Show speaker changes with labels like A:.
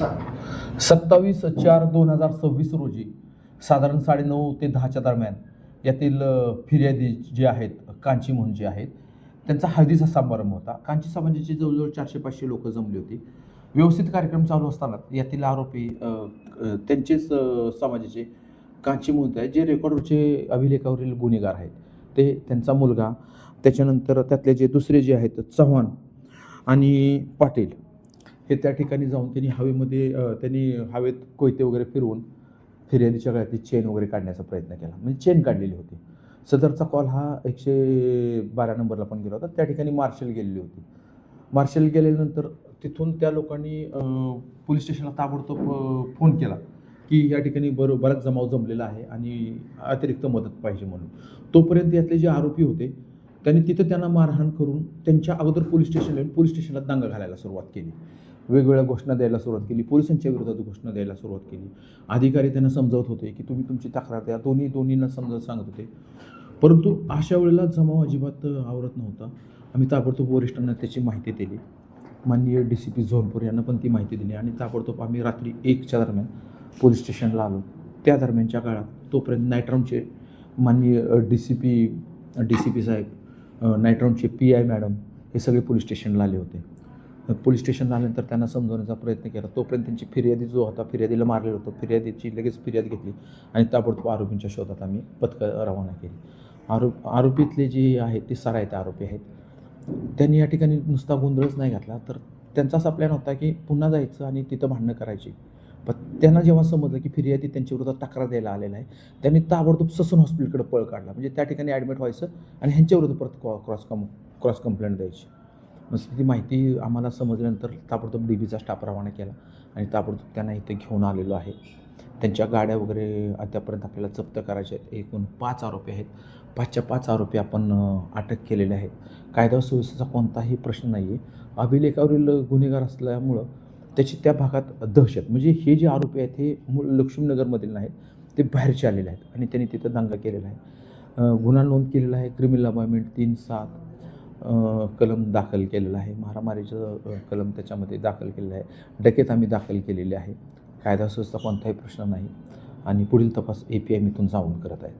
A: 27/4/2026 रोजी साधारण 9:30 ते 10च्या दरम्यान यातील फिर्यादी जे आहेत कांची म्हणून जे आहेत त्यांचा हळदीचा समारंभ होता. कांची समाजाची जवळजवळ 400-500 लोकं जमली होती. व्यवस्थित कार्यक्रम चालू असताना यातील आरोपी त्यांचेच समाजाचे कांची म्हणून आहेत जे रेकॉर्डवरचे अभिलेखावरील गुन्हेगार आहेत. ते त्यांचा मुलगा, त्याच्यानंतर त्यातले जे दुसरे जे आहेत चव्हाण आणि पाटील हे त्या ठिकाणी जाऊन त्यांनी हवेत कोयते वगैरे फिरवून फिर्यादीच्या गळ्यातली चेन वगैरे काढण्याचा प्रयत्न केला. म्हणजे चेन काढलेली होती. सदरचा कॉल हा 112 नंबरला पण गेला होता. त्या ठिकाणी मार्शल गेलेली होती. मार्शल गेल्यानंतर तिथून त्या लोकांनी पोलीस स्टेशनला ताबडतोब फोन केला की या ठिकाणी बराच जमाव जमलेला आहे आणि अतिरिक्त मदत पाहिजे म्हणून. तोपर्यंत यातले जे आरोपी होते त्यांना मारहाण करून त्यांच्या अगोदर पोलीस स्टेशनला दंगा घालायला सुरुवात केली. वेगवेगळ्या घोषणा द्यायला सुरुवात केली. पोलिसांच्या विरोधात घोषणा द्यायला सुरुवात केली. अधिकारी त्यांना समजावत होते की तुम्ही तुमची तक्रार द्या. दोन्हींना समजावून सांगत होते. परंतु अशा वेळेला जमाव अजिबात आवरत नव्हता. आम्ही ताबडतोब वरिष्ठांना त्याची माहिती दिली. माननीय DCP झोनपूर यांना पण ती माहिती दिली आणि ताबडतोब आम्ही रात्री 1च्या दरम्यान पोलीस स्टेशनला आलो. त्या दरम्यानच्या काळात तोपर्यंत नाईट माननीय DCP साहेब, नाईट PI मॅडम हे सगळे पोलीस स्टेशनला आले होते. पोलीस स्टेशनला आल्यानंतर त्यांना समजवण्याचा प्रयत्न केला. तोपर्यंत त्यांची फिर्यादीला मारलेलं होतं, फिर्यादीची लगेच फिर्याद घेतली आणि ताबडतोब आरोपींच्या शोधात आम्ही पथकं रवाना केली. आरोपीतले जे आहेत ते सराईत आरोपी आहेत. त्यांनी या ठिकाणी नुसता गोंधळच नाही घातला, तर त्यांचा असा प्लॅन होता की पुन्हा जायचं आणि तिथं भांडणं करायची. पण त्यांना जेव्हा समजलं की फिर्यादी त्यांच्याविरोधात तक्रार द्यायला आलेला आहे, त्यांनी ताबडतोब ससून हॉस्पिटलकडे पळ काढला. म्हणजे त्या ठिकाणी ॲडमिट व्हायचं आणि ह्यांच्याविरोधात परत क्रॉस कंप्लेंट द्यायची. मग ती माहिती आम्हाला समजल्यानंतर ताबडतोब DBचा स्टाफ रवाना केला आणि ताबडतोब त्यांना इथे घेऊन आलेलो आहे. त्यांच्या गाड्या वगैरे अद्यापर्यंत आपल्याला जप्त करायच्या आहेत. एकूण 5 आरोपी आहेत. 5च्या 5 आरोपी आपण अटक केलेले आहेत. कायदा सुव्यवस्थेचा कोणताही प्रश्न नाही आहे. अभिलेखावरील गुन्हेगार असल्यामुळं त्याची त्या भागात दहशत, म्हणजे हे जे आरोपी आहेत हे मूळ लक्ष्मीनगरमधील नाहीत, ते बाहेरचे आलेले आहेत आणि त्यांनी तिथं दंगा केलेला आहे. गुन्हा नोंद केलेला आहे. क्रिमिनल अमेंडमेंट 3(7) कलम दाखल केलेला आहे. मारामारीचं कलम त्याच्यामध्ये दाखल केलेलं आहे. डकेत आम्ही दाखल केलेली आहे. कायदा सुव्यवस्थेचा कोणताही प्रश्न नाही आणि पुढील तपास API मिथून जाऊन करत आहेत.